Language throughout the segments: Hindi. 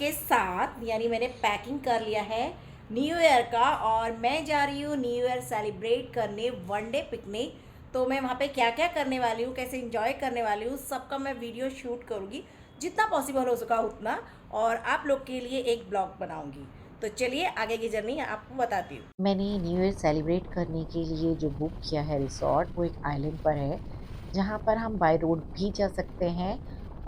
के साथ, यानी मैंने पैकिंग कर लिया है न्यू ईयर का, और मैं जा रही हूँ न्यू ईयर सेलिब्रेट करने वनडे पिकनिक। तो मैं वहाँ पे क्या क्या करने वाली हूँ, कैसे इंजॉय करने वाली हूँ, सबका मैं वीडियो शूट करूँगी जितना पॉसिबल हो सका उतना, और आप लोग के लिए एक ब्लॉग बनाऊँगी। तो चलिए आगे की जर्नी आपको बताती हूँ। मैंने न्यू ईयर सेलिब्रेट करने के लिए जो बुक किया है रिसॉर्ट, वो एक आइलैंड पर है, जहाँ पर हम बाय रोड भी जा सकते हैं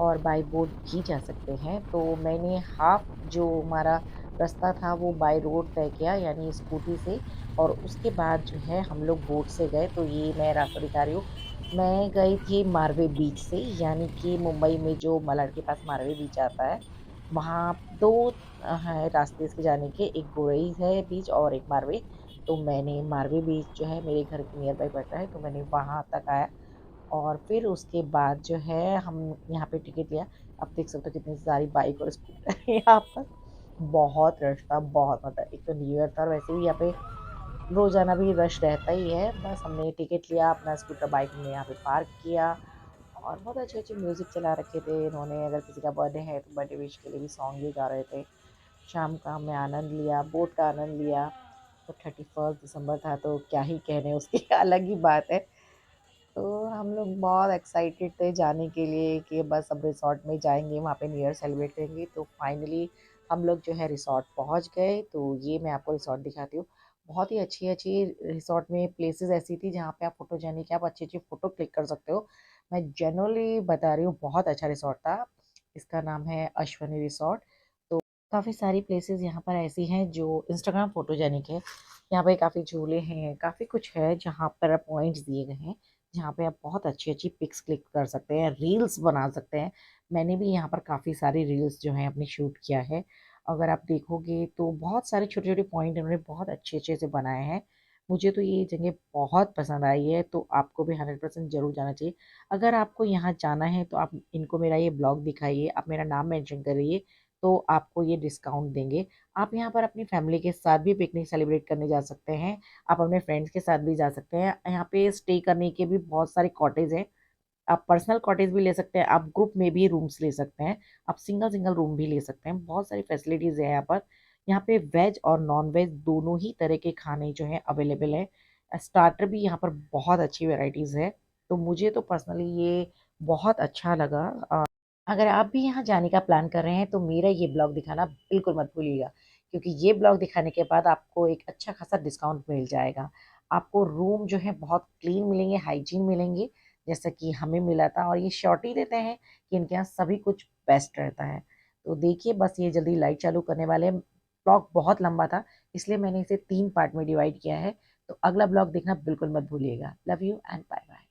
और बाय बोट भी जा सकते हैं। तो मैंने हाफ जो हमारा रास्ता था वो बाय रोड तय किया, यानी स्कूटी से, और उसके बाद जो है हम लोग बोट से गए। तो ये मैं रास्ता दिखा रही हूँ। मैं गई थी मारवे बीच से, यानी कि मुंबई में जो मलाड के पास मारवे बीच आता है, वहाँ 2 हैं रास्ते इसके जाने के, एक गोरई है बीच और एक मारवे। तो मैंने मारवे बीच जो है मेरे घर के नियर बाय पड़ता है, तो मैंने वहाँ तक आया और फिर उसके बाद जो है हम यहाँ पे टिकट लिया। आप देख सकते हो कितनी सारी बाइक और स्कूटर है यहाँ पर। बहुत रश था, बहुत, मतलब एक तो न्यू ईयर था और वैसे भी यहाँ पे रोज़ाना भी रश रहता ही है। बस हमने टिकट लिया, अपना स्कूटर बाइक हमने यहाँ पे पार्क किया और बहुत अच्छे-अच्छे म्यूज़िक चला रखे थे इन्होंने। अगर किसी का बर्थडे है तो बर्थडे विश के लिए भी सॉन्ग भी गा रहे थे। शाम का हमने आनंद लिया, बोट का आनंद लिया। तो 31 दिसंबर था तो क्या ही कहने, उसकी अलग ही बात है। तो हम लोग बहुत एक्साइटेड थे जाने के लिए कि बस अब रिसॉर्ट में जाएँगे, वहाँ पे न्यू ईयर सेलिब्रेट करेंगे। तो फाइनली हम लोग जो है रिसॉर्ट पहुँच गए। तो ये मैं आपको रिसॉर्ट दिखाती हूँ। बहुत ही अच्छी-अच्छी रिसॉर्ट में प्लेसेस ऐसी थी जहाँ पे आप फ़ोटोजेनिक, आप अच्छी-अच्छी फ़ोटो क्लिक कर सकते हो। मैं जेन्युइनली बता रही हूँ, बहुत अच्छा रिसॉर्ट था। इसका नाम है अश्वनी रिसॉर्ट। तो काफ़ी सारी प्लेसेस यहाँ पर ऐसी हैं जो इंस्टाग्राम फ़ोटोजेनिक है। यहाँ पे काफ़ी झूले हैं, काफ़ी कुछ है जहाँ पर पॉइंट्स दिए गए हैं, जहाँ पे आप बहुत अच्छी-अच्छी पिक्स क्लिक कर सकते हैं, रील्स बना सकते हैं। मैंने भी यहाँ पर काफ़ी सारी रील्स जो हैं अपनी शूट किया है। अगर आप देखोगे तो बहुत सारे छोटे-छोटे पॉइंट इन्होंने बहुत अच्छे-अच्छे से बनाए हैं। मुझे तो ये जगह बहुत पसंद आई है, तो आपको भी 100% ज़रूर जाना चाहिए। अगर आपको यहाँ जाना है तो आप इनको मेरा ये ब्लॉग दिखाइए, आप मेरा नाम मेंशन करिए, तो आपको ये डिस्काउंट देंगे। आप यहाँ पर अपनी फैमिली के साथ भी पिकनिक सेलिब्रेट करने जा सकते हैं। आप अपने फ्रेंड्स के साथ भी जा सकते हैं। यहाँ पे स्टे करने के भी बहुत सारे कॉटेज हैं। आप पर्सनल कॉटेज भी ले सकते हैं, आप ग्रुप में भी रूम्स ले सकते हैं, आप सिंगल-सिंगल रूम भी ले सकते हैं। बहुत सारी फैसिलिटीज़ हैं यहाँ पर। यहाँ पे वेज और नॉन-वेज दोनों ही तरह के खाने जो हैं अवेलेबल हैं। स्टार्टर भी यहाँ पर बहुत अच्छी वैराइटीज़ है। तो मुझे तो पर्सनली ये बहुत अच्छा लगा। अगर आप भी यहाँ जाने का प्लान कर रहे हैं तो मेरा ये ब्लॉग दिखाना बिल्कुल मत भूलिएगा, क्योंकि ये ब्लॉग दिखाने के बाद आपको एक अच्छा खासा डिस्काउंट मिल जाएगा। आपको रूम जो है बहुत क्लीन मिलेंगे, हाइजीन मिलेंगे, जैसा कि हमें मिला था, और ये श्योरिटी देते हैं कि इनके यहाँ सभी कुछ बेस्ट रहता है। तो देखिए, बस ये जल्दी लाइट चालू करने वाले हैं। ब्लॉग बहुत लंबा था, इसलिए मैंने इसे 3 पार्ट में डिवाइड किया है। तो अगला ब्लॉग देखना बिल्कुल मत भूलिएगा। Love you and bye bye.